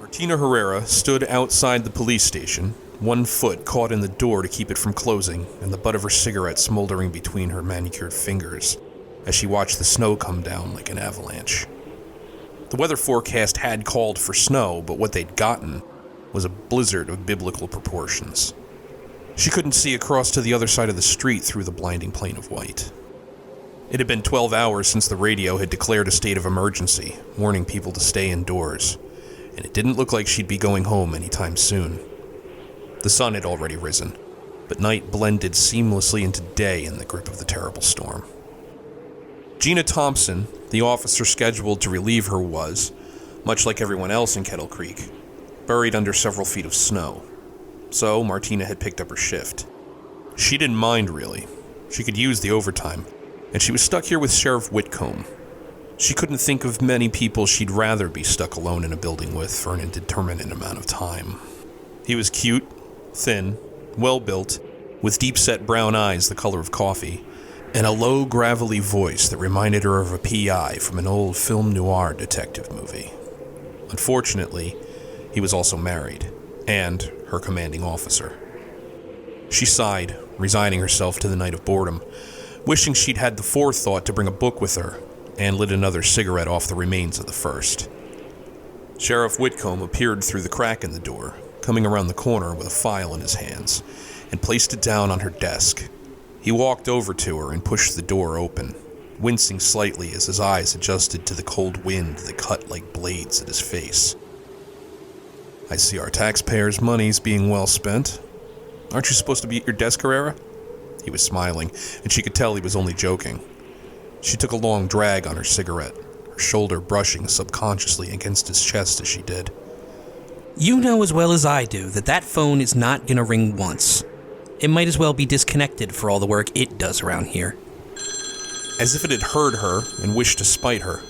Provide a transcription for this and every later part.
Martina Herrera stood outside the police station, one foot caught in the door to keep it from closing, and the butt of her cigarette smoldering between her manicured fingers, as she watched the snow come down like an avalanche. The weather forecast had called for snow, but what they'd gotten was a blizzard of biblical proportions. She couldn't see across to the other side of the street through the blinding plane of white. It had been 12 hours since the radio had declared a state of emergency, warning people to stay indoors, and it didn't look like she'd be going home anytime soon. The sun had already risen, but night blended seamlessly into day in the grip of the terrible storm. Gina Thompson, the officer scheduled to relieve her, was, much like everyone else in Kettle Creek, buried under several feet of snow. So Martina had picked up her shift. She didn't mind, really. She could use the overtime, and she was stuck here with Sheriff Whitcomb. She couldn't think of many people she'd rather be stuck alone in a building with for an indeterminate amount of time. He was cute, thin, well-built, with deep-set brown eyes the color of coffee, and a low, gravelly voice that reminded her of a PI from an old film noir detective movie. Unfortunately, he was also married, and her commanding officer. She sighed, resigning herself to the night of boredom, wishing she'd had the forethought to bring a book with her, and lit another cigarette off the remains of the first. Sheriff Whitcomb appeared through the crack in the door, coming around the corner with a file in his hands, and placed it down on her desk. He walked over to her and pushed the door open, wincing slightly as his eyes adjusted to the cold wind that cut like blades at his face. "I see our taxpayers' money's being well spent. Aren't you supposed to be at your desk, Herrera?" He was smiling, and she could tell he was only joking. She took a long drag on her cigarette, her shoulder brushing subconsciously against his chest as she did. You know as well as I do that phone is not gonna ring once. It might as well be disconnected for all the work it does around here. As if it had heard her and wished to spite her,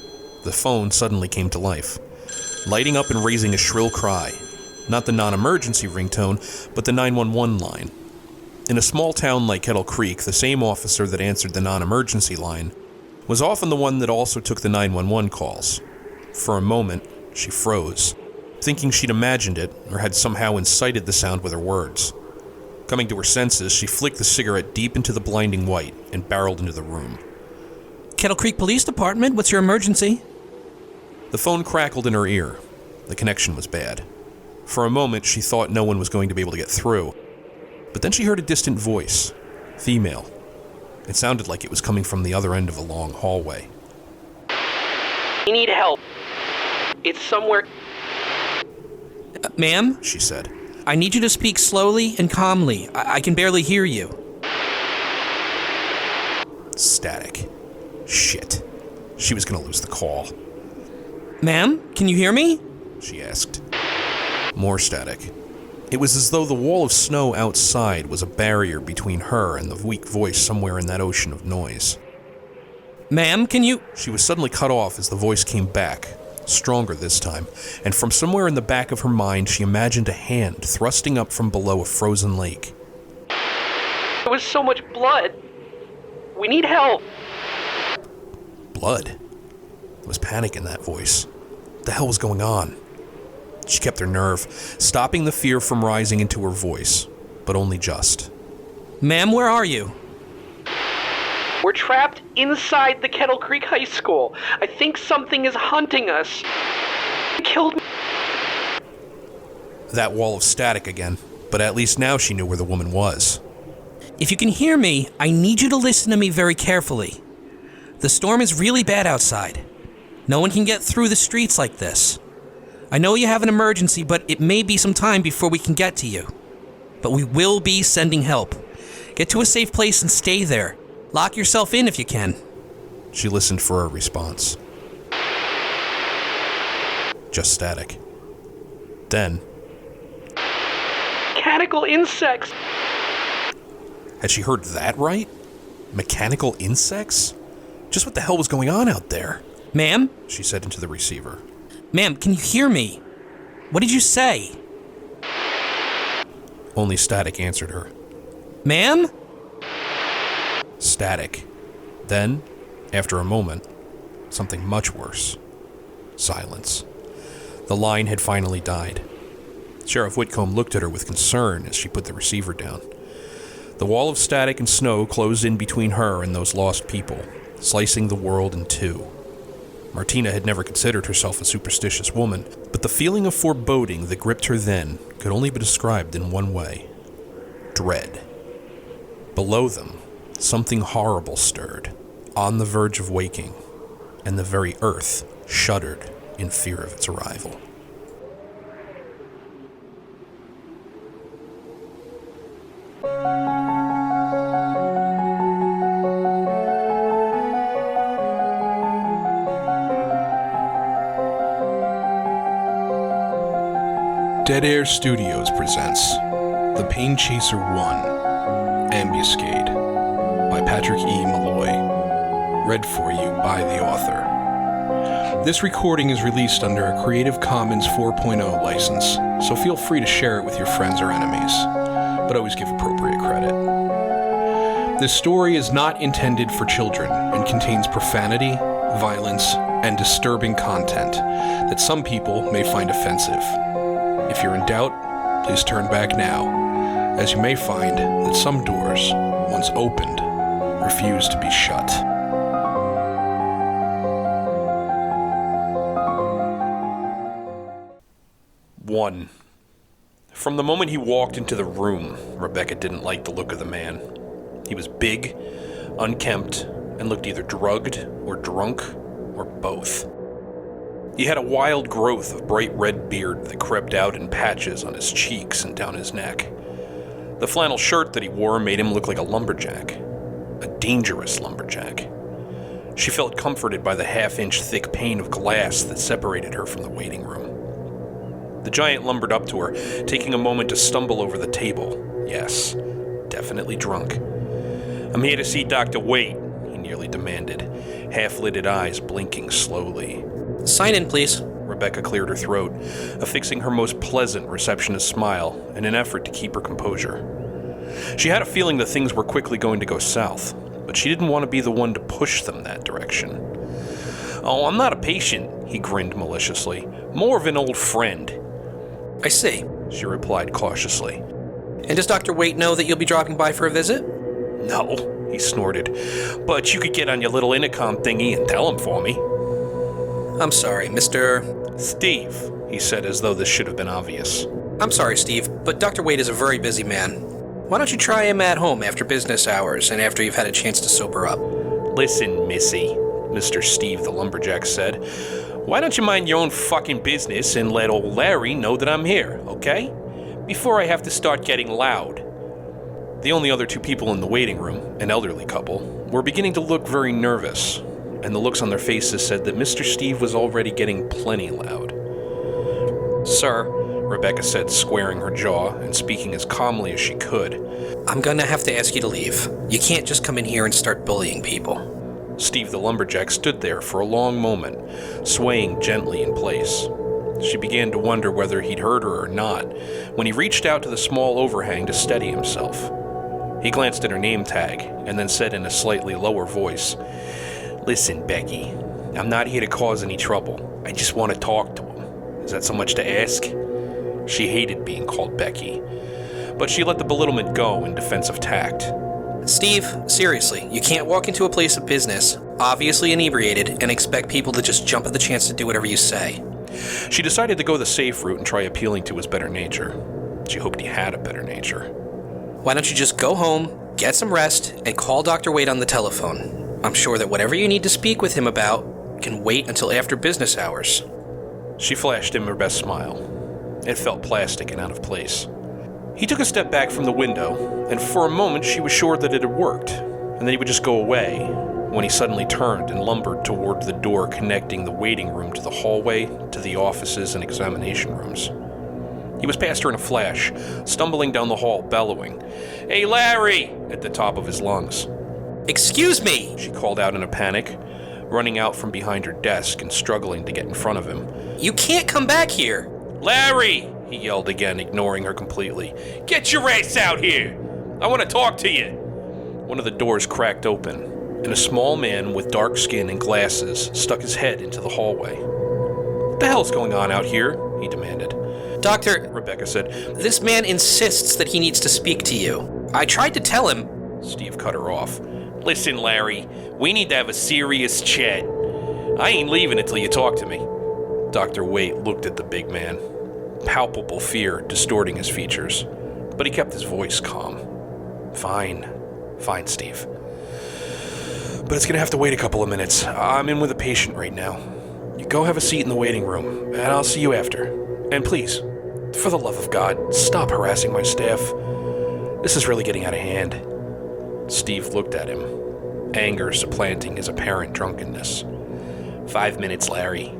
the phone suddenly came to life, lighting up and raising a shrill cry. Not the non-emergency ringtone, but the 911 line. In a small town like Kettle Creek, the same officer that answered the non-emergency line was often the one that also took the 911 calls. For a moment, she froze, thinking she'd imagined it or had somehow incited the sound with her words. Coming to her senses, she flicked the cigarette deep into the blinding white and barreled into the room. Kettle Creek Police Department, what's your emergency? The phone crackled in her ear. The connection was bad. For a moment, she thought no one was going to be able to get through. But then she heard a distant voice. Female. It sounded like it was coming from the other end of a long hallway. "We need help. It's somewhere..." Ma'am? She said. I need you to speak slowly and calmly. I can barely hear you. Static. Shit. She was going to lose the call. Ma'am, can you hear me? She asked. More static. It was as though the wall of snow outside was a barrier between her and the weak voice somewhere in that ocean of noise. Ma'am, can you... She was suddenly cut off as the voice came back, stronger this time, and from somewhere in the back of her mind she imagined a hand thrusting up from below a frozen lake. "There was so much blood. We need help." Blood? There was panic in that voice. What the hell was going on? She kept her nerve, stopping the fear from rising into her voice, but only just. Ma'am, where are you? "We're trapped inside the Kettle Creek High School. I think something is hunting us. It killed me." That wall of static again, but at least now she knew where the woman was. If you can hear me, I need you to listen to me very carefully. The storm is really bad outside. No one can get through the streets like this. I know you have an emergency, but it may be some time before we can get to you. But we will be sending help. Get to a safe place and stay there. Lock yourself in if you can. She listened for a response. Just static. Then... "Mechanical insects." Had she heard that right? Mechanical insects? Just what the hell was going on out there? Ma'am? She said into the receiver. Ma'am, can you hear me? What did you say? Only static answered her. Ma'am? Static. Then, after a moment, something much worse. Silence. The line had finally died. Sheriff Whitcomb looked at her with concern as she put the receiver down. The wall of static and snow closed in between her and those lost people, slicing the world in two. Martina had never considered herself a superstitious woman, but the feeling of foreboding that gripped her then could only be described in one way: dread. Below them, something horrible stirred, on the verge of waking, and the very earth shuddered in fear of its arrival. Dead Air Studios presents The Pain Chaser 1, Ambuscade, by Patrick E. Malloy. Read for you by the author. This recording is released under a Creative Commons 4.0 license, so feel free to share it with your friends or enemies, but always give appropriate credit. This story is not intended for children and contains profanity, violence, and disturbing content that some people may find offensive. If you're in doubt, please turn back now, as you may find that some doors, once opened, refuse to be shut. One. From the moment he walked into the room, Rebecca didn't like the look of the man. He was big, unkempt, and looked either drugged or drunk, or both. He had a wild growth of bright red beard that crept out in patches on his cheeks and down his neck. The flannel shirt that he wore made him look like a lumberjack, a dangerous lumberjack. She felt comforted by the half-inch thick pane of glass that separated her from the waiting room. The giant lumbered up to her, taking a moment to stumble over the table. Yes, definitely drunk. "I'm here to see Dr. Waite," he nearly demanded, half-lidded eyes blinking slowly. Sign in, please. Rebecca cleared her throat, affixing her most pleasant receptionist smile in an effort to keep her composure. She had a feeling that things were quickly going to go south, but she didn't want to be the one to push them that direction. "Oh, I'm not a patient," he grinned maliciously. "More of an old friend." I see, she replied cautiously. And does Dr. Waite know that you'll be dropping by for a visit? "No," he snorted, "but you could get on your little intercom thingy and tell him for me." I'm sorry, Mr. "Steve," he said as though this should have been obvious. I'm sorry, Steve, but Dr. Waite is a very busy man. Why don't you try him at home after business hours and after you've had a chance to sober up? "Listen, Missy," Mr. Steve the lumberjack said, "why don't you mind your own fucking business and let old Larry know that I'm here, okay? Before I have to start getting loud." The only other two people in the waiting room, an elderly couple, were beginning to look very nervous, and the looks on their faces said that Mr. Steve was already getting plenty loud. "Sir," Rebecca said, squaring her jaw and speaking as calmly as she could, I'm gonna have to ask you to leave. You can't just come in here and start bullying people. Steve the lumberjack stood there for a long moment, swaying gently in place. She began to wonder whether he'd heard her or not, when he reached out to the small overhang to steady himself. He glanced at her name tag, and then said in a slightly lower voice, "Listen, Becky, I'm not here to cause any trouble. I just want to talk to him. Is that so much to ask?" She hated being called Becky, but she let the belittlement go in defense of tact. Steve, seriously, you can't walk into a place of business, obviously inebriated, and expect people to just jump at the chance to do whatever you say. She decided to go the safe route and try appealing to his better nature. She hoped he had a better nature. Why don't you just go home, get some rest, and call Dr. Waite on the telephone? I'm sure that whatever you need to speak with him about can wait until after business hours. She flashed him her best smile. It felt plastic and out of place. He took a step back from the window, and for a moment she was sure that it had worked, and that he would just go away, when he suddenly turned and lumbered toward the door connecting the waiting room to the hallway, to the offices and examination rooms. He was past her in a flash, stumbling down the hall, bellowing, "Hey, Larry!" at the top of his lungs. Excuse me, she called out in a panic, running out from behind her desk and struggling to get in front of him. You can't come back here. "Larry!" he yelled again, ignoring her completely. "Get your ass out here! I want to talk to you!" One of the doors cracked open, and a small man with dark skin and glasses stuck his head into the hallway. What the hell's going on out here? He demanded. Doctor, Rebecca said. this man insists that he needs to speak to you. I tried to tell him. Steve cut her off. Listen, Larry, we need to have a serious chat. I ain't leaving until you talk to me. Dr. Waite looked at the big man, palpable fear distorting his features, but he kept his voice calm. Fine, Steve. But it's gonna have to wait a couple of minutes. I'm in with a patient right now. You go have a seat in the waiting room, and I'll see you after. And please, for the love of God, stop harassing my staff. This is really getting out of hand. Steve looked at him, anger supplanting his apparent drunkenness. 5 minutes, Larry.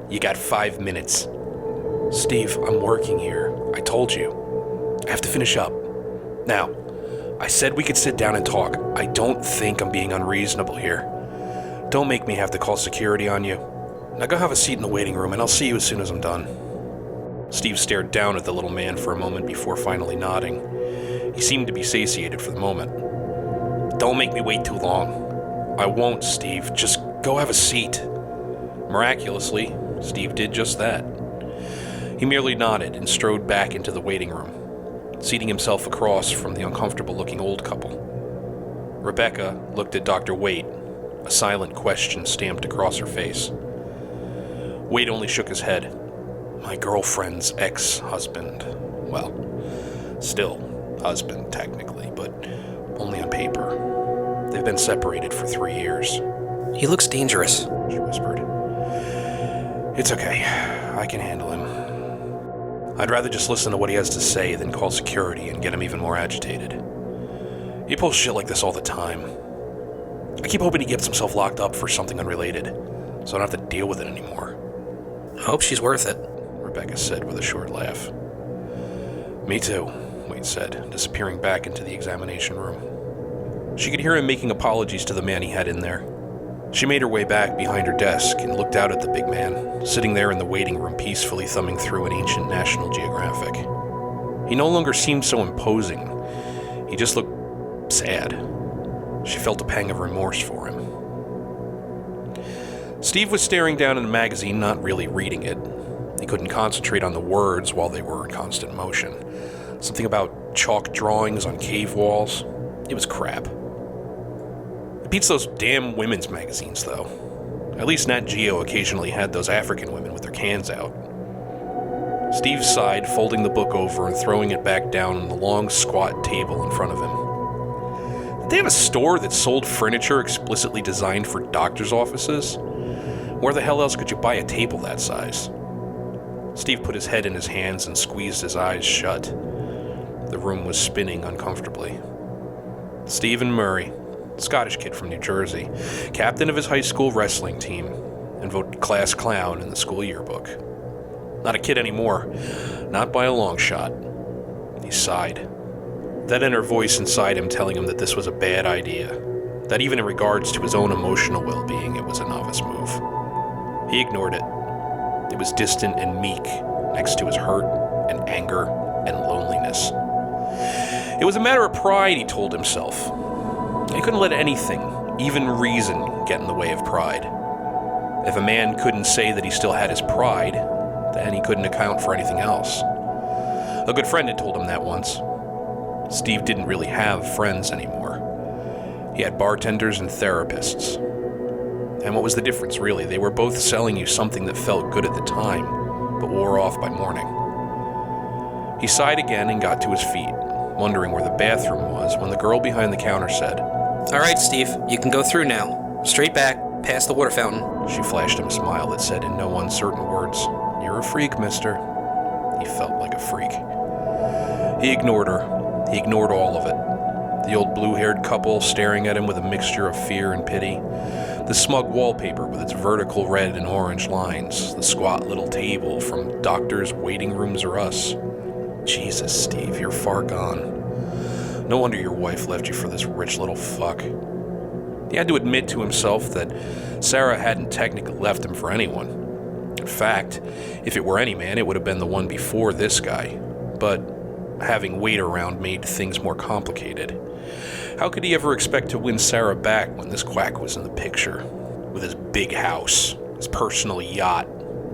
You got 5 minutes. Steve, I'm working here. I told you. I have to finish up. Now, I said we could sit down and talk. I don't think I'm being unreasonable here. Don't make me have to call security on you. Now go have a seat in the waiting room, and I'll see you as soon as I'm done. Steve stared down at the little man for a moment before finally nodding. He seemed to be satiated for the moment. Don't make me wait too long. I won't, Steve. Just go have a seat. Miraculously, Steve did just that. He merely nodded and strode back into the waiting room, seating himself across from the uncomfortable-looking old couple. Rebecca looked at Dr. Waite, a silent question stamped across her face. Waite only shook his head. My girlfriend's ex-husband. Well, still husband, technically, but only on paper. They've been separated for 3 years. He looks dangerous, She whispered. It's okay. I can handle him. I'd rather just listen to what he has to say than call security and get him even more agitated. He pulls shit like this all the time. I keep hoping he gets himself locked up for something unrelated, so I don't have to deal with it anymore. I hope she's worth it, Rebecca said with a short laugh. Me too, Wade said, disappearing back into the examination room. She could hear him making apologies to the man he had in there. She made her way back behind her desk and looked out at the big man, sitting there in the waiting room peacefully thumbing through an ancient National Geographic. He no longer seemed so imposing. He just looked sad. She felt a pang of remorse for him. Steve was staring down in a magazine, not really reading it. He couldn't concentrate on the words while they were in constant motion. Something about chalk drawings on cave walls. It was crap. It beats those damn women's magazines, though. At least Nat Geo occasionally had those African women with their cans out. Steve sighed, folding the book over and throwing it back down on the long, squat table in front of him. Did they have a store that sold furniture explicitly designed for doctors' offices? Where the hell else could you buy a table that size? Steve put his head in his hands and squeezed his eyes shut. The room was spinning uncomfortably. Stephen Murray, Scottish kid from New Jersey, captain of his high school wrestling team, and voted class clown in the school yearbook. Not a kid anymore, not by a long shot. He sighed. That inner voice inside him telling him that this was a bad idea, that even in regards to his own emotional well-being, it was a novice move. He ignored it. It was distant and meek next to his hurt and anger and loneliness. It was a matter of pride, he told himself. He couldn't let anything, even reason, get in the way of pride. If a man couldn't say that he still had his pride, then he couldn't account for anything else. A good friend had told him that once. Steve didn't really have friends anymore. He had bartenders and therapists. And what was the difference, really? They were both selling you something that felt good at the time, but wore off by morning. He sighed again and got to his feet, wondering where the bathroom was when the girl behind the counter said, All right, Steve, you can go through now. Straight back, past the water fountain. She flashed him a smile that said in no uncertain words, You're a freak, mister. He felt like a freak. He ignored her. He ignored all of it. The old blue-haired couple staring at him with a mixture of fear and pity. The smug wallpaper with its vertical red and orange lines. The squat little table from Doctors, Waiting Rooms, or Us. Jesus, Steve, you're far gone. No wonder your wife left you for this rich little fuck. He had to admit to himself that Sarah hadn't technically left him for anyone. In fact, if it were any man, it would have been the one before this guy. But having Wade around made things more complicated. How could he ever expect to win Sarah back when this quack was in the picture? With his big house, his personal yacht,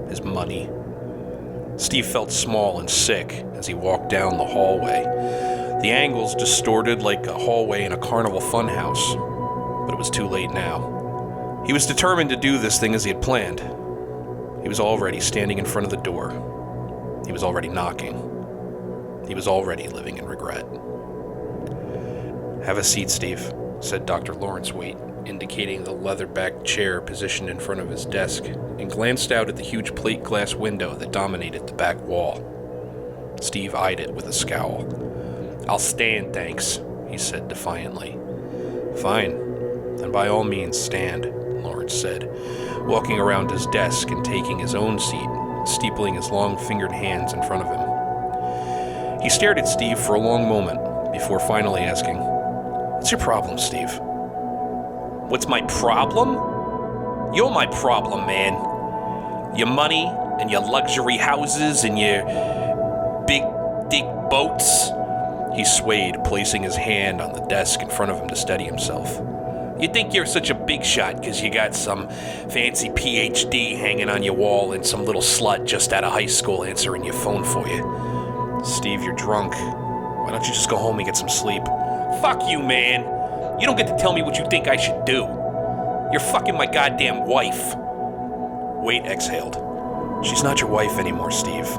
his money. Steve felt small and sick as he walked down the hallway. The angles distorted like a hallway in a carnival funhouse, but it was too late now. He was determined to do this thing as he had planned. He was already standing in front of the door. He was already knocking. He was already living in regret. "Have a seat, Steve," said Dr. Lawrence Waite, indicating the leather-backed chair positioned in front of his desk, and glanced out at the huge plate glass window that dominated the back wall. Steve eyed it with a scowl. "I'll stand, thanks," he said defiantly. "Fine, then by all means stand," Lawrence said, walking around his desk and taking his own seat, steepling his long-fingered hands in front of him. He stared at Steve for a long moment before finally asking, "What's your problem, Steve?" "What's my problem? You're my problem, man. Your money and your luxury houses and your big, thick boats." He swayed, placing his hand on the desk in front of him to steady himself. "You think you're such a big shot because you got some fancy PhD hanging on your wall and some little slut just out of high school answering your phone for you. Steve, you're drunk. Why don't you just go home and get some sleep?" "Fuck you, man. You don't get to tell me what you think I should do. You're fucking my goddamn wife." Waite exhaled. "She's not your wife anymore, Steve."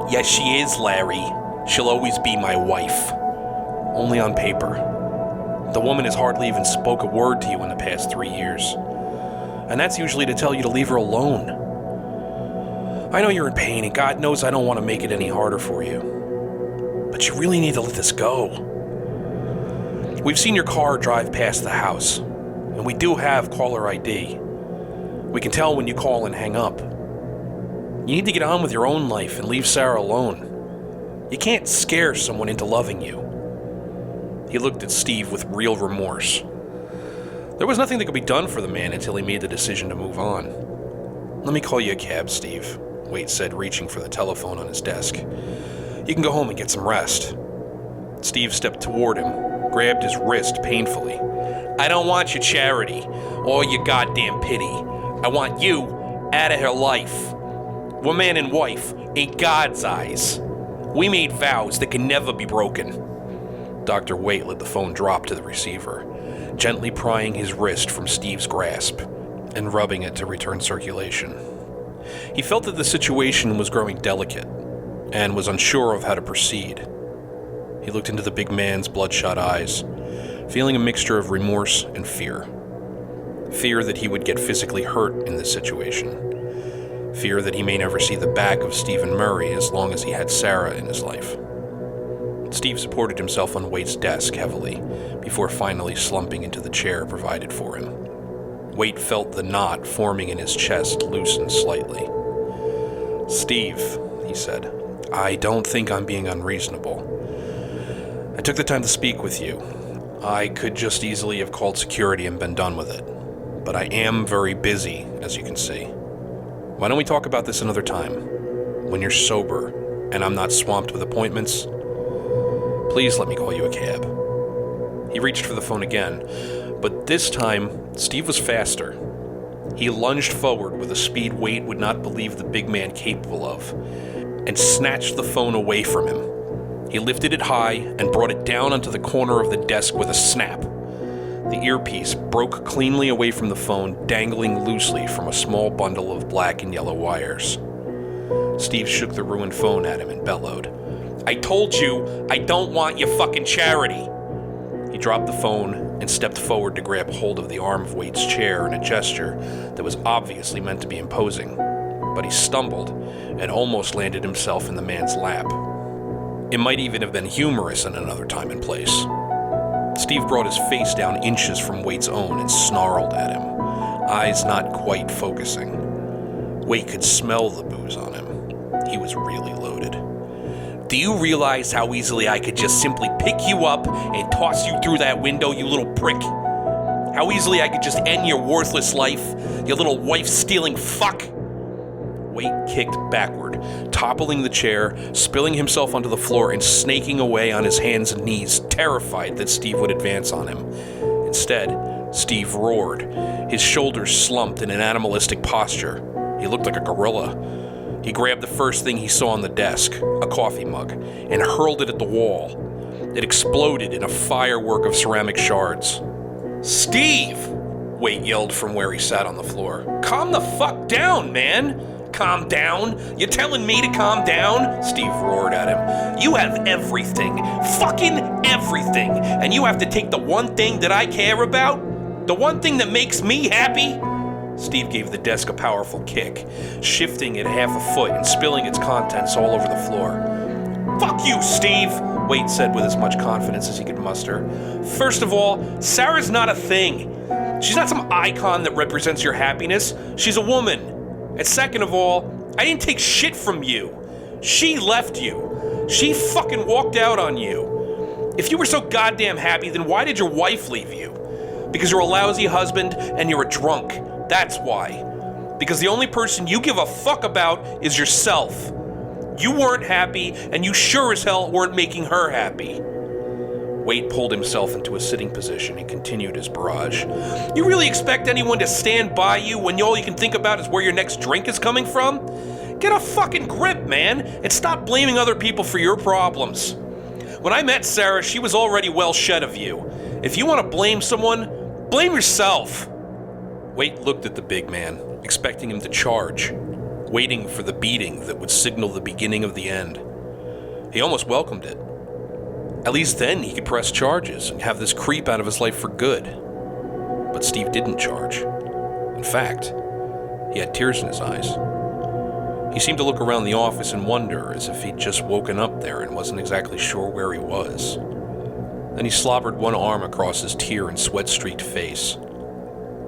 "Yes, she is, Larry. She'll always be my wife." "Only on paper. The woman has hardly even spoke a word to you in the past 3 years. And that's usually to tell you to leave her alone. I know you're in pain, and God knows I don't want to make it any harder for you. But you really need to let this go. We've seen your car drive past the house, and we do have caller ID. We can tell when you call and hang up. You need to get on with your own life and leave Sarah alone. You can't scare someone into loving you." He looked at Steve with real remorse. There was nothing that could be done for the man until he made the decision to move on. "Let me call you a cab, Steve," Waite said, reaching for the telephone on his desk. "You can go home and get some rest." Steve stepped toward him, grabbed his wrist painfully. "I don't want your charity or your goddamn pity. I want you out of her life. We're man and wife in God's eyes. We made vows that can never be broken." Dr. Waite let the phone drop to the receiver, gently prying his wrist from Steve's grasp and rubbing it to return circulation. He felt that the situation was growing delicate and was unsure of how to proceed. He looked into the big man's bloodshot eyes, feeling a mixture of remorse and fear. Fear that he would get physically hurt in this situation. Fear that he may never see the back of Stephen Murray as long as he had Sarah in his life. Steve supported himself on Waite's desk heavily before finally slumping into the chair provided for him. Waite felt the knot forming in his chest loosen slightly. "Steve," he said, "I don't think I'm being unreasonable. I took the time to speak with you. I could just easily have called security and been done with it. But I am very busy, as you can see. Why don't we talk about this another time, when you're sober and I'm not swamped with appointments? Please let me call you a cab." He reached for the phone again, but this time, Steve was faster. He lunged forward with a speed Waite would not believe the big man capable of, and snatched the phone away from him. He lifted it high and brought it down onto the corner of the desk with a snap. The earpiece broke cleanly away from the phone, dangling loosely from a small bundle of black and yellow wires. Steve shook the ruined phone at him and bellowed, "I told you, I don't want your fucking charity." He dropped the phone and stepped forward to grab hold of the arm of Waite's chair in a gesture that was obviously meant to be imposing, but he stumbled and almost landed himself in the man's lap. It might even have been humorous in another time and place. Steve brought his face down inches from Waite's own and snarled at him, eyes not quite focusing. Waite could smell the booze on him. He was really loaded. "Do you realize how easily I could just simply pick you up and toss you through that window, you little prick? How easily I could just end your worthless life, you little wife-stealing fuck?" Waite kicked backward, toppling the chair, spilling himself onto the floor and snaking away on his hands and knees, terrified that Steve would advance on him. Instead, Steve roared, his shoulders slumped in an animalistic posture. He looked like a gorilla. He grabbed the first thing he saw on the desk, a coffee mug, and hurled it at the wall. It exploded in a firework of ceramic shards. "Steve!" Waite yelled from where he sat on the floor. "Calm the fuck down, man!" "Calm down? You telling me to calm down?" Steve roared at him. "You have everything. Fucking everything. And you have to take the one thing that I care about? The one thing that makes me happy?" Steve gave the desk a powerful kick, shifting it half a foot and spilling its contents all over the floor. "Fuck you, Steve," Waite said with as much confidence as he could muster. "First of all, Sarah's not a thing. She's not some icon that represents your happiness. She's a woman. And second of all, I didn't take shit from you. She left you. She fucking walked out on you. If you were so goddamn happy, then why did your wife leave you? Because you're a lousy husband and you're a drunk. That's why. Because the only person you give a fuck about is yourself. You weren't happy, and you sure as hell weren't making her happy." Waite pulled himself into a sitting position and continued his barrage. "You really expect anyone to stand by you when all you can think about is where your next drink is coming from? Get a fucking grip, man, and stop blaming other people for your problems. When I met Sarah, she was already well shed of you. If you want to blame someone, blame yourself." Waite looked at the big man, expecting him to charge, waiting for the beating that would signal the beginning of the end. He almost welcomed it. At least then he could press charges and have this creep out of his life for good. But Steve didn't charge. In fact, he had tears in his eyes. He seemed to look around the office and wonder as if he'd just woken up there and wasn't exactly sure where he was. Then he slobbered one arm across his tear and sweat-streaked face.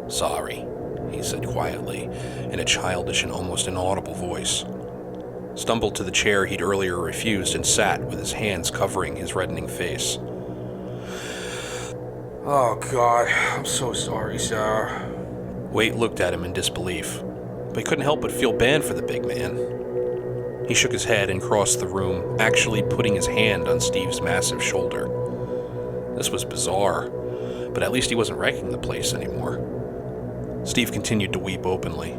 "Sorry," he said quietly, in a childish and almost inaudible voice. Stumbled to the chair he'd earlier refused and sat with his hands covering his reddening face. "Oh, God, I'm so sorry, Sarah." Waite looked at him in disbelief, but he couldn't help but feel bad for the big man. He shook his head and crossed the room, actually putting his hand on Steve's massive shoulder. This was bizarre, but at least he wasn't wrecking the place anymore. Steve continued to weep openly.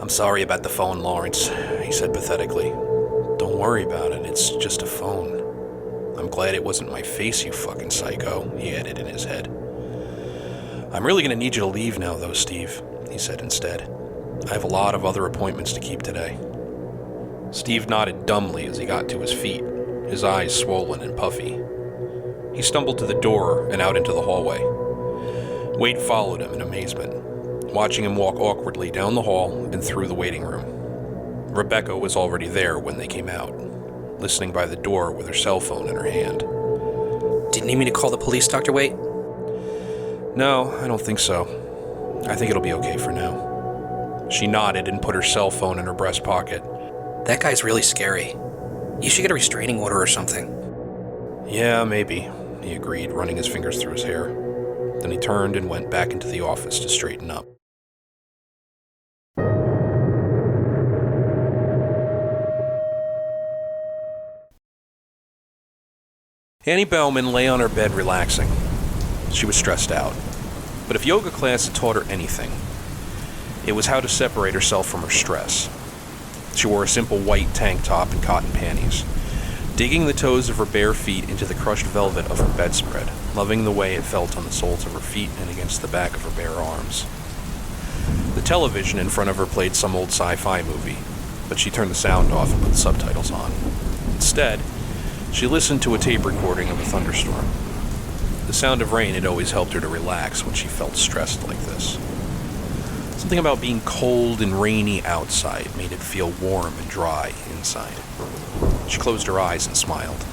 "I'm sorry about the phone, Lawrence," he said pathetically. "Don't worry about it, it's just a phone. I'm glad it wasn't my face, you fucking psycho," he added in his head. "I'm really gonna need you to leave now, though, Steve," he said instead. "I have a lot of other appointments to keep today." Steve nodded dumbly as he got to his feet, his eyes swollen and puffy. He stumbled to the door and out into the hallway. Waite followed him in amazement, watching him walk awkwardly down the hall and through the waiting room. Rebecca was already there when they came out, listening by the door with her cell phone in her hand. Do you need me to call the police, Dr. Waite? "No, I don't think so. I think it'll be okay for now." She nodded and put her cell phone in her breast pocket. That guy's really scary. You should get a restraining order or something. "Yeah, maybe," he agreed, running his fingers through his hair. Then he turned and went back into the office to straighten up. Annie Bauman lay on her bed relaxing. She was stressed out. But if yoga class had taught her anything, it was how to separate herself from her stress. She wore a simple white tank top and cotton panties, digging the toes of her bare feet into the crushed velvet of her bedspread, loving the way it felt on the soles of her feet and against the back of her bare arms. The television in front of her played some old sci-fi movie, but she turned the sound off and put the subtitles on. Instead, she listened to a tape recording of a thunderstorm. The sound of rain had always helped her to relax when she felt stressed like this. Something about being cold and rainy outside made it feel warm and dry inside. She closed her eyes and smiled.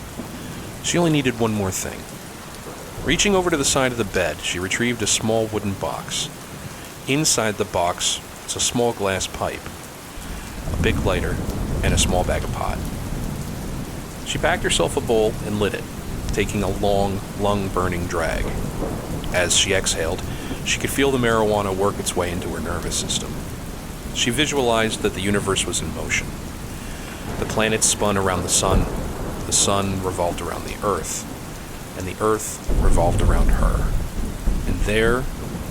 She only needed one more thing. Reaching over to the side of the bed, she retrieved a small wooden box. Inside the box was a small glass pipe, a big lighter, and a small bag of pot. She packed herself a bowl and lit it, taking a long, lung-burning drag. As she exhaled, she could feel the marijuana work its way into her nervous system. She visualized that the universe was in motion. The planets spun around the sun revolved around the Earth, and the Earth revolved around her. And there,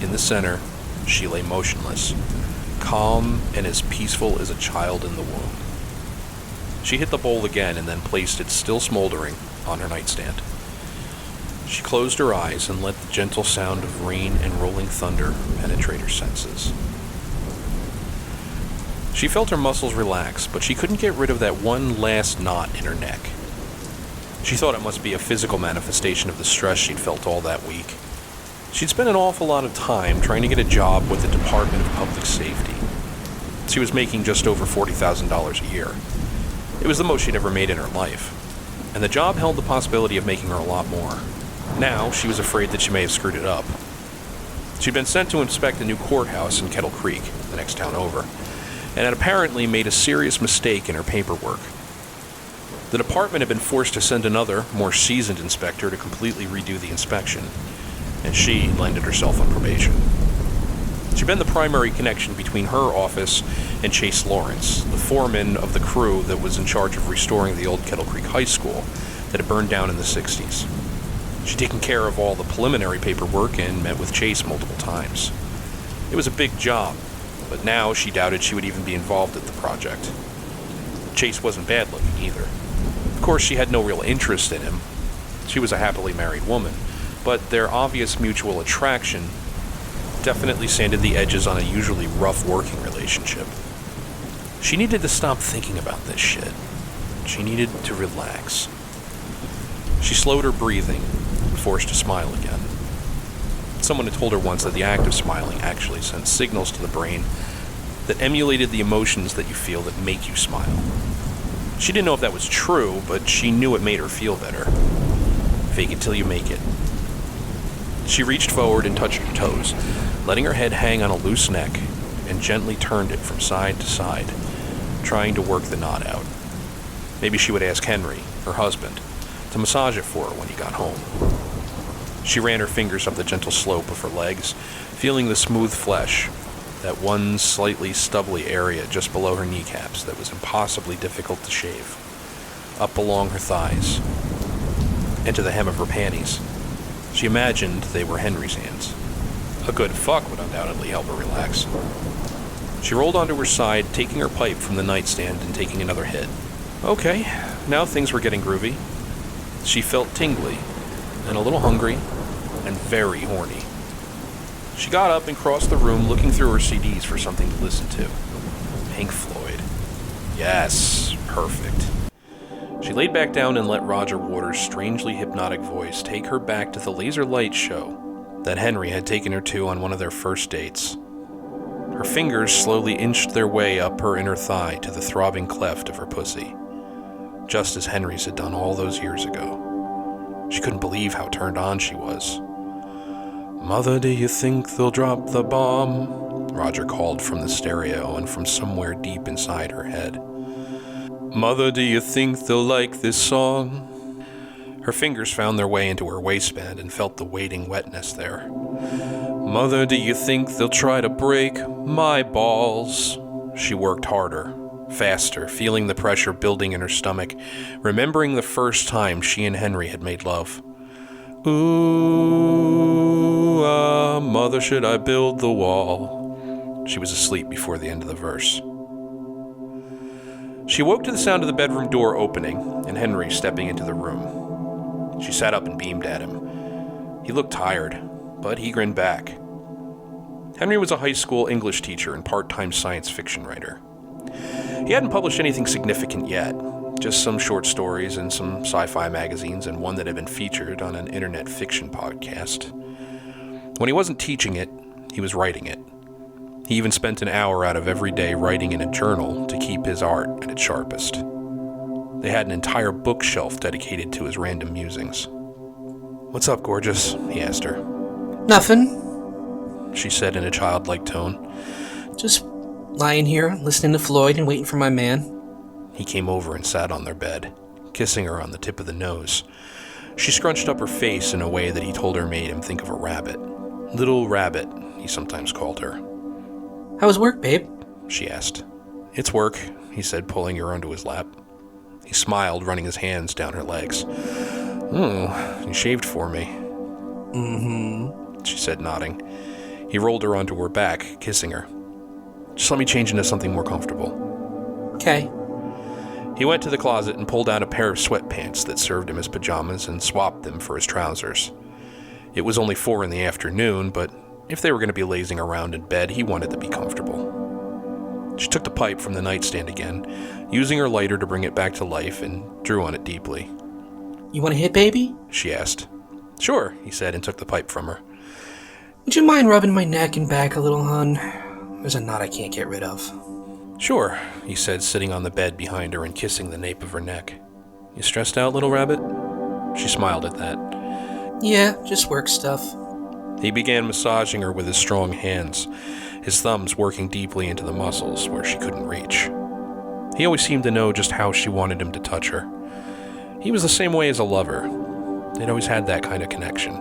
in the center, she lay motionless, calm and as peaceful as a child in the womb. She hit the bowl again and then placed it, still smoldering, on her nightstand. She closed her eyes and let the gentle sound of rain and rolling thunder penetrate her senses. She felt her muscles relax, but she couldn't get rid of that one last knot in her neck. She thought it must be a physical manifestation of the stress she'd felt all that week. She'd spent an awful lot of time trying to get a job with the Department of Public Safety. She was making just over $40,000 a year. It was the most she'd ever made in her life, and the job held the possibility of making her a lot more. Now, she was afraid that she may have screwed it up. She'd been sent to inspect a new courthouse in Kettle Creek, the next town over, and had apparently made a serious mistake in her paperwork. The department had been forced to send another, more seasoned inspector to completely redo the inspection, and she landed herself on probation. She'd been the primary connection between her office and Chase Lawrence, the foreman of the crew that was in charge of restoring the old Kettle Creek High School that had burned down in the 60s. She'd taken care of all the preliminary paperwork and met with Chase multiple times. It was a big job, but now she doubted she would even be involved at the project. Chase wasn't bad looking either. Of course, she had no real interest in him. She was a happily married woman, but their obvious mutual attraction definitely sanded the edges on a usually rough working relationship. She needed to stop thinking about this shit. She needed to relax. She slowed her breathing and forced a smile again. Someone had told her once that the act of smiling actually sent signals to the brain that emulated the emotions that you feel that make you smile. She didn't know if that was true, but she knew it made her feel better. Fake it till you make it. She reached forward and touched her toes, letting her head hang on a loose neck, and gently turned it from side to side, trying to work the knot out. Maybe she would ask Henry, her husband, to massage it for her when he got home. She ran her fingers up the gentle slope of her legs, feeling the smooth flesh, that one slightly stubbly area just below her kneecaps that was impossibly difficult to shave, up along her thighs, and to the hem of her panties. She imagined they were Henry's hands. A good fuck would undoubtedly help her relax. She rolled onto her side, taking her pipe from the nightstand and taking another hit. Okay, now things were getting groovy. She felt tingly, and a little hungry, and very horny. She got up and crossed the room, looking through her CDs for something to listen to. Pink Floyd. Yes, perfect. She laid back down and let Roger Waters' strangely hypnotic voice take her back to the laser light show that Henry had taken her to on one of their first dates. Her fingers slowly inched their way up her inner thigh to the throbbing cleft of her pussy, just as Henry's had done all those years ago. She couldn't believe how turned on she was. "Mother, do you think they'll drop the bomb?" Roger called from the stereo and from somewhere deep inside her head. "Mother, do you think they'll like this song?" Her fingers found their way into her waistband and felt the waiting wetness there. "Mother, do you think they'll try to break my balls?" She worked harder, faster, feeling the pressure building in her stomach, remembering the first time she and Henry had made love. "Ooh, mother, should I build the wall?" She was asleep before the end of the verse. She woke to the sound of the bedroom door opening and Henry stepping into the room. She sat up and beamed at him. He looked tired, but he grinned back. Henry was a high school English teacher and part-time science fiction writer. He hadn't published anything significant yet, just some short stories in some sci-fi magazines and one that had been featured on an internet fiction podcast. When he wasn't teaching it, he was writing it. He even spent an hour out of every day writing in a journal to keep his art at its sharpest. They had an entire bookshelf dedicated to his random musings. "What's up, gorgeous?" he asked her. Nothing. She said in a childlike tone. Just lying here, listening to Floyd and waiting for my man. He came over and sat on their bed, kissing her on the tip of the nose. She scrunched up her face in a way that he told her made him think of a rabbit. Little Rabbit, he sometimes called her. How was work, babe? She asked. "It's work," he said, pulling her onto his lap. He smiled, running his hands down her legs. "Oh, you shaved for me." Mm-hmm, she said, nodding. He rolled her onto her back, kissing her. Just let me change into something more comfortable. Okay. He went to the closet and pulled out a pair of sweatpants that served him as pajamas and swapped them for his trousers. It was only 4 in the afternoon, but if they were going to be lazing around in bed, he wanted to be comfortable. She took the pipe from the nightstand again, using her lighter to bring it back to life, and drew on it deeply. You want a hit, baby? She asked. Sure, he said, and took the pipe from her. Would you mind rubbing my neck and back a little, hon? There's a knot I can't get rid of. Sure, he said, sitting on the bed behind her and kissing the nape of her neck. You stressed out, little rabbit? She smiled at that. Yeah, just work stuff. He began massaging her with his strong hands, his thumbs working deeply into the muscles where she couldn't reach. He always seemed to know just how she wanted him to touch her. He was the same way as a lover. They'd always had that kind of connection.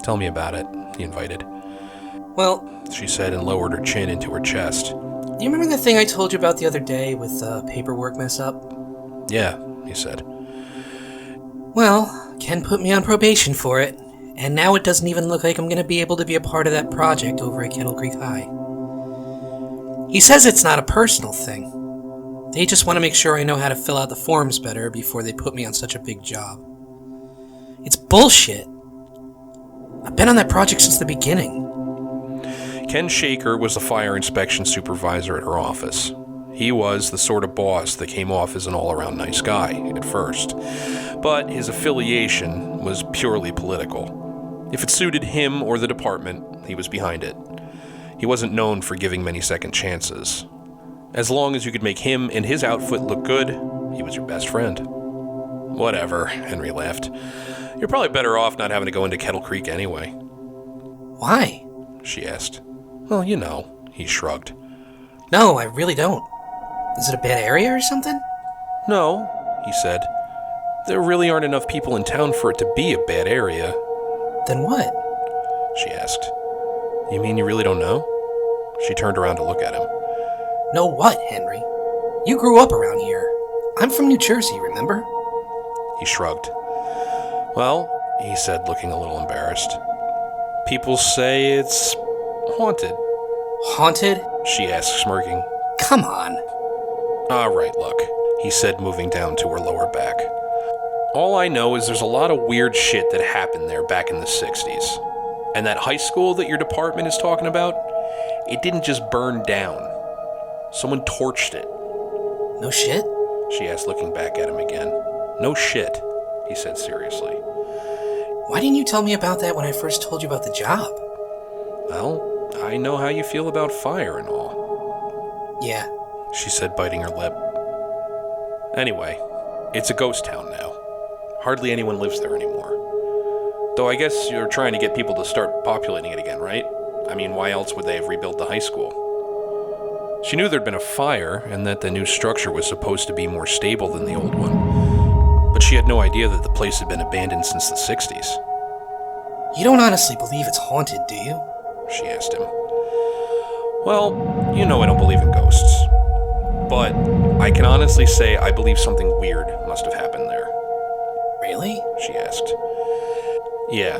Tell me about it, he invited. Well, She said and lowered her chin into her chest. do you remember the thing I told you about the other day with the paperwork mess up? Yeah, he said. Well, Ken put me on probation for it, and now it doesn't even look like I'm going to be able to be a part of that project over at Kettle Creek High. He says it's not a personal thing. They just want to make sure I know how to fill out the forms better before they put me on such a big job. It's bullshit. I've been on that project since the beginning. Ken Shaker was the fire inspection supervisor at her office. He was the sort of boss that came off as an all-around nice guy at first, but his affiliation was purely political. If it suited him or the department, he was behind it. He wasn't known for giving many second chances. As long as you could make him and his outfit look good, he was your best friend. Whatever, Henry laughed. You're probably better off not having to go into Kettle Creek anyway. Why? She asked. Well, you know, he shrugged. No, I really don't. Is it a bad area or something? No, he said. There really aren't enough people in town for it to be a bad area. Then what? She asked. You mean you really don't know? She turned around to look at him. Know what, Henry? You grew up around here. I'm from New Jersey, remember? He shrugged. Well, he said, looking a little embarrassed. People say it's haunted. Haunted? She asked, smirking. Come on. All right, look, he said, moving down to her lower back. All I know is there's a lot of weird shit that happened there back in the 60s. And that high school that your department is talking about, it didn't just burn down. Someone torched it. No shit? She asked, looking back at him again. No shit, he said seriously. Why didn't you tell me about that when I first told you about the job? Well, I know how you feel about fire and all. Yeah. She said, biting her lip. Anyway, it's a ghost town now. Hardly anyone lives there anymore. Though I guess you're trying to get people to start populating it again, right? I mean, why else would they have rebuilt the high school? She knew there'd been a fire, and that the new structure was supposed to be more stable than the old one. But she had no idea that the place had been abandoned since the 60s. You don't honestly believe it's haunted, do you? She asked him. Well, you know I don't believe in ghosts. But I can honestly say I believe something weird must have happened there. Really? She asked. Yeah.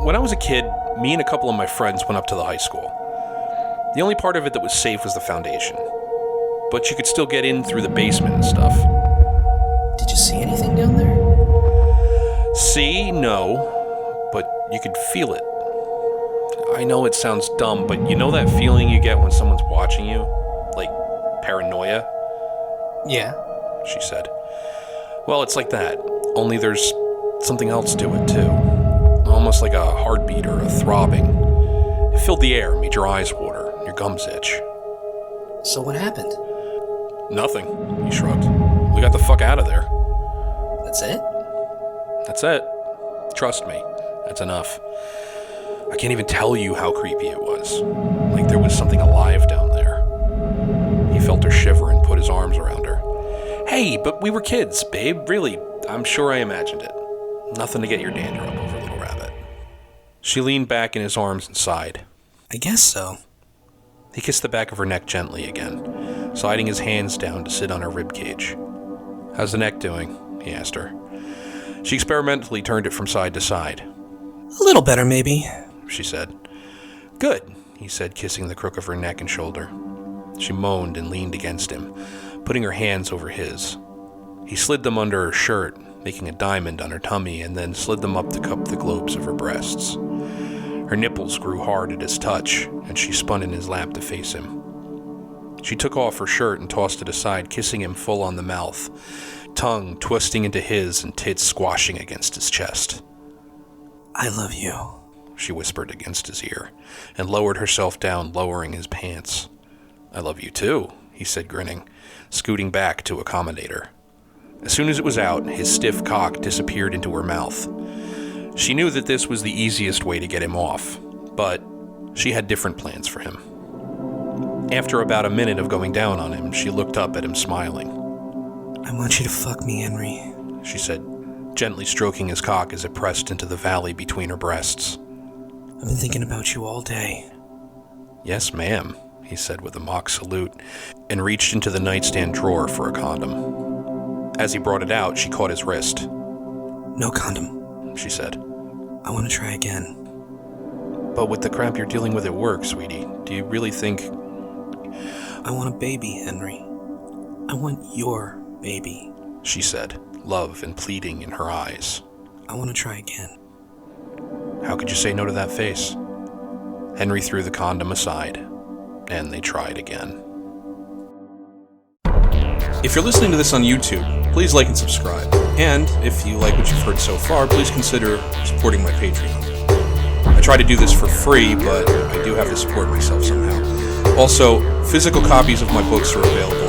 When I was a kid, me and a couple of my friends went up to the high school. The only part of it that was safe was the foundation. But you could still get in through the basement and stuff. Did you see anything down there? See? No. But you could feel it. I know it sounds dumb, but you know that feeling you get when someone's watching you? Like paranoia? Yeah. She said. Well, it's like that. Only there's something else to it, too. Almost like a heartbeat or a throbbing. It filled the air, made your eyes water, your gums itch. So what happened? Nothing, he shrugged. We got the fuck out of there. That's it? That's it. Trust me, that's enough. I can't even tell you how creepy it was. Like there was something alive down there. He felt her shiver and put his arms around her. Hey, but we were kids, babe. Really, I'm sure I imagined it. Nothing to get your dander up over, little rabbit. She leaned back in his arms and sighed. I guess so. He kissed the back of her neck gently again, sliding his hands down to sit on her ribcage. How's the neck doing? He asked her. She experimentally turned it from side to side. A little better, maybe. She said. Good, he said, kissing the crook of her neck and shoulder. She moaned and leaned against him, putting her hands over his. He slid them under her shirt, making a diamond on her tummy, and then slid them up to cup the globes of her breasts. Her nipples grew hard at his touch, and she spun in his lap to face him. She took off her shirt and tossed it aside, kissing him full on the mouth, tongue twisting into his and tits squashing against his chest. I love you, she whispered against his ear, and lowered herself down, lowering his pants. I love you too, he said, grinning, scooting back to accommodate her. As soon as it was out, his stiff cock disappeared into her mouth. She knew that this was the easiest way to get him off, but she had different plans for him. After about a minute of going down on him, she looked up at him, smiling. I want you to fuck me, Henry, she said, gently stroking his cock as it pressed into the valley between her breasts. I've been thinking about you all day. Yes, ma'am, he said with a mock salute, and reached into the nightstand drawer for a condom. As he brought it out, she caught his wrist. No condom, she said. I want to try again. But with the crap you're dealing with at work, sweetie, do you really think... I want a baby, Henry. I want your baby, she said, love and pleading in her eyes. I want to try again. How could you say no to that face? Henry threw the condom aside, and they tried again. If you're listening to this on YouTube, please like and subscribe. And if you like what you've heard so far, please consider supporting my Patreon. I try to do this for free, but I do have to support myself somehow. Also, physical copies of my books are available